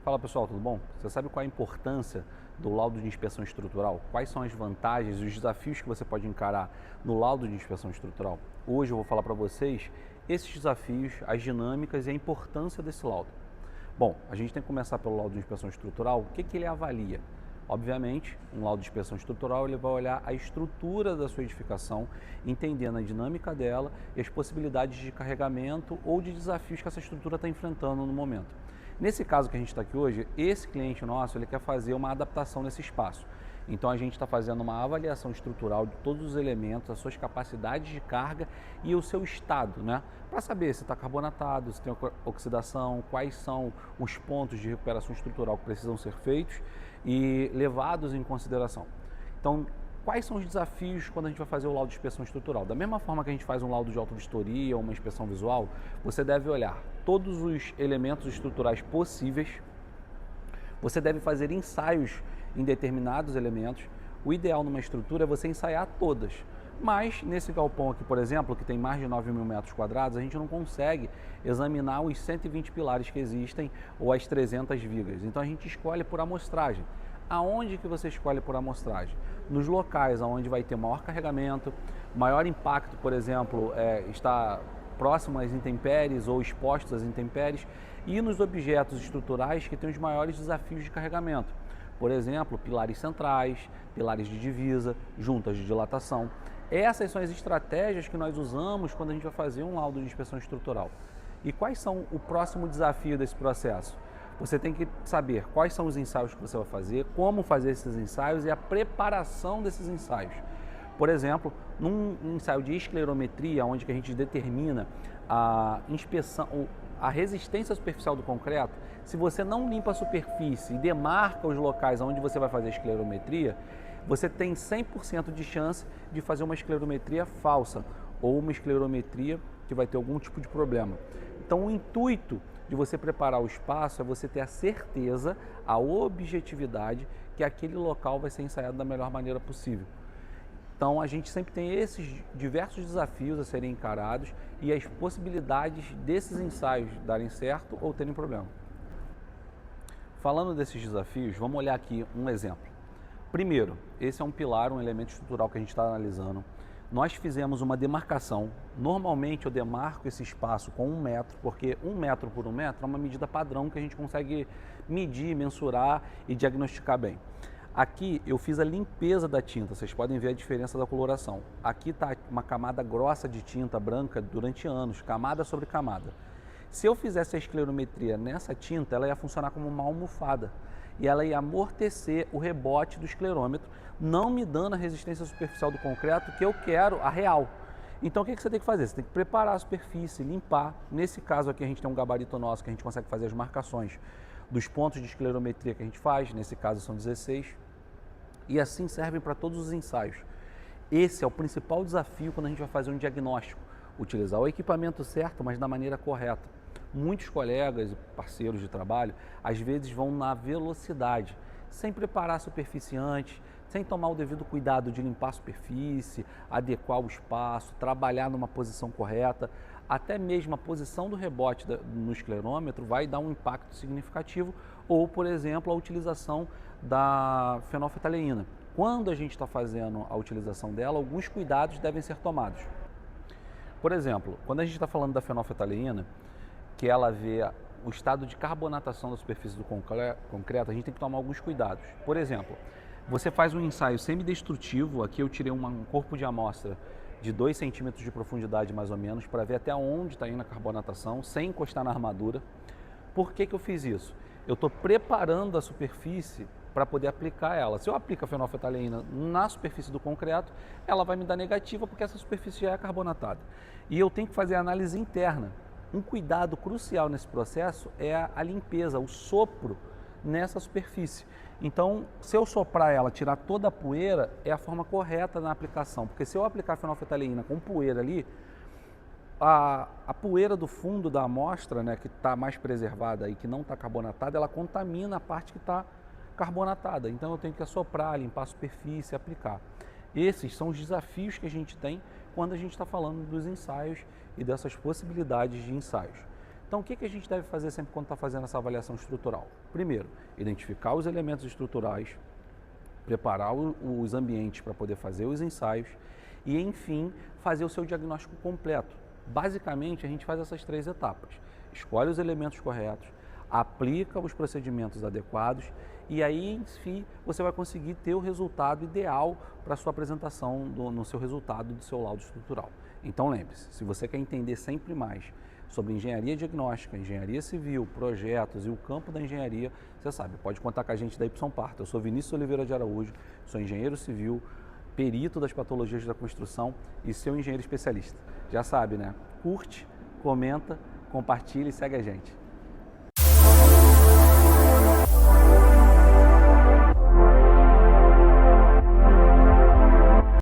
Fala pessoal, tudo bom? Você sabe qual é a importância do laudo de inspeção estrutural? Quais são as vantagens e os desafios que você pode encarar no laudo de inspeção estrutural? Hoje eu vou falar para vocês esses desafios, as dinâmicas e a importância desse laudo. Bom, a gente tem que começar pelo laudo de inspeção estrutural. O que ele avalia? Obviamente, um laudo de inspeção estrutural ele vai olhar a estrutura da sua edificação, entendendo a dinâmica dela e as possibilidades de carregamento ou de desafios que essa estrutura está enfrentando no momento. Nesse caso que a gente está aqui hoje, esse cliente nosso ele quer fazer uma adaptação nesse espaço. Então a gente está fazendo uma avaliação estrutural de todos os elementos, as suas capacidades de carga e o seu estado, né? Para saber se está carbonatado, se tem oxidação, quais são os pontos de recuperação estrutural que precisam ser feitos e levados em consideração. Então, quais são os desafios quando a gente vai fazer o laudo de inspeção estrutural? Da mesma forma que a gente faz um laudo de autovistoria ou uma inspeção visual, você deve olhar todos os elementos estruturais possíveis, você deve fazer ensaios em determinados elementos. O ideal numa estrutura é você ensaiar todas, mas nesse galpão aqui, por exemplo, que tem mais de 9.000 metros quadrados, a gente não consegue examinar os 120 pilares que existem ou as 300 vigas. Então a gente escolhe por amostragem. Aonde que você escolhe por amostragem? Nos locais onde vai ter maior carregamento, maior impacto, por exemplo, está próximo às intempéries ou expostos às intempéries, e nos objetos estruturais que têm os maiores desafios de carregamento. Por exemplo, pilares centrais, pilares de divisa, juntas de dilatação. Essas são as estratégias que nós usamos quando a gente vai fazer um laudo de inspeção estrutural. E quais são o próximo desafio desse processo? Você tem que saber quais são os ensaios que você vai fazer, como fazer esses ensaios e a preparação desses ensaios. Por exemplo, num ensaio de esclerometria, onde que a gente determina a inspeção, a resistência superficial do concreto, se você não limpa a superfície e demarca os locais onde você vai fazer a esclerometria, você tem 100% de chance de fazer uma esclerometria falsa ou uma esclerometria que vai ter algum tipo de problema. Então, o intuito de você preparar o espaço é você ter a certeza, a objetividade que aquele local vai ser ensaiado da melhor maneira possível. Então, a gente sempre tem esses diversos desafios a serem encarados e as possibilidades desses ensaios darem certo ou terem problema. Falando desses desafios, vamos olhar aqui um exemplo. Primeiro, esse é um pilar, um elemento estrutural que a gente está analisando. Nós fizemos uma demarcação. Normalmente eu demarco esse espaço com 1 metro, porque 1 metro por 1 metro é uma medida padrão que a gente consegue medir, mensurar e diagnosticar bem. Aqui eu fiz a limpeza da tinta, vocês podem ver a diferença da coloração. Aqui está uma camada grossa de tinta branca durante anos, camada sobre camada. Se eu fizesse a esclerometria nessa tinta, ela ia funcionar como uma almofada e ela ia amortecer o rebote do esclerômetro, não me dando a resistência superficial do concreto que eu quero, a real. Então o que você tem que fazer? Você tem que preparar a superfície, limpar. Nesse caso aqui a gente tem um gabarito nosso que a gente consegue fazer as marcações dos pontos de esclerometria que a gente faz, nesse caso são 16, e assim servem para todos os ensaios. Esse é o principal desafio quando a gente vai fazer um diagnóstico, utilizar o equipamento certo, mas da maneira correta. Muitos colegas e parceiros de trabalho, às vezes vão na velocidade, sem preparar a superfície antes, sem tomar o devido cuidado de limpar a superfície, adequar o espaço, trabalhar numa posição correta. Até mesmo a posição do rebote no esclerômetro vai dar um impacto significativo, ou, por exemplo, a utilização da fenolftaleína. Quando a gente está fazendo a utilização dela, alguns cuidados devem ser tomados. Por exemplo, quando a gente está falando da fenolftaleína, que ela vê o estado de carbonatação da superfície do concreto, a gente tem que tomar alguns cuidados. Por exemplo, você faz um ensaio semidestrutivo, aqui eu tirei um corpo de amostra de 2 centímetros de profundidade mais ou menos, para ver até onde está indo a carbonatação, sem encostar na armadura. Por que eu fiz isso? Eu estou preparando a superfície para poder aplicar ela. Se eu aplico a fenolftaleína na superfície do concreto, ela vai me dar negativa porque essa superfície já é carbonatada. E eu tenho que fazer a análise interna. Um cuidado crucial nesse processo é a limpeza, o sopro nessa superfície. Então, se eu soprar ela, tirar toda a poeira, é a forma correta na aplicação. Porque se eu aplicar a fenolftaleína com poeira ali, a poeira do fundo da amostra, né, que está mais preservada e que não está carbonatada, ela contamina a parte que está carbonatada. Então eu tenho que assoprar, limpar a superfície, aplicar. Esses são os desafios que a gente tem quando a gente está falando dos ensaios e dessas possibilidades de ensaios. Então, o que a gente deve fazer sempre quando está fazendo essa avaliação estrutural? Primeiro, identificar os elementos estruturais, preparar os ambientes para poder fazer os ensaios e, enfim, fazer o seu diagnóstico completo. Basicamente, a gente faz essas 3 etapas. Escolhe os elementos corretos, aplica os procedimentos adequados e aí, enfim, você vai conseguir ter o resultado ideal para a sua apresentação no seu resultado do seu laudo estrutural. Então, lembre-se, se você quer entender sempre mais sobre engenharia diagnóstica, engenharia civil, projetos e o campo da engenharia, você sabe, pode contar com a gente da Y Parto. Eu sou Vinícius Oliveira de Araújo, sou engenheiro civil, perito das patologias da construção e seu engenheiro especialista. Já sabe, né? Curte, comenta, compartilha e segue a gente.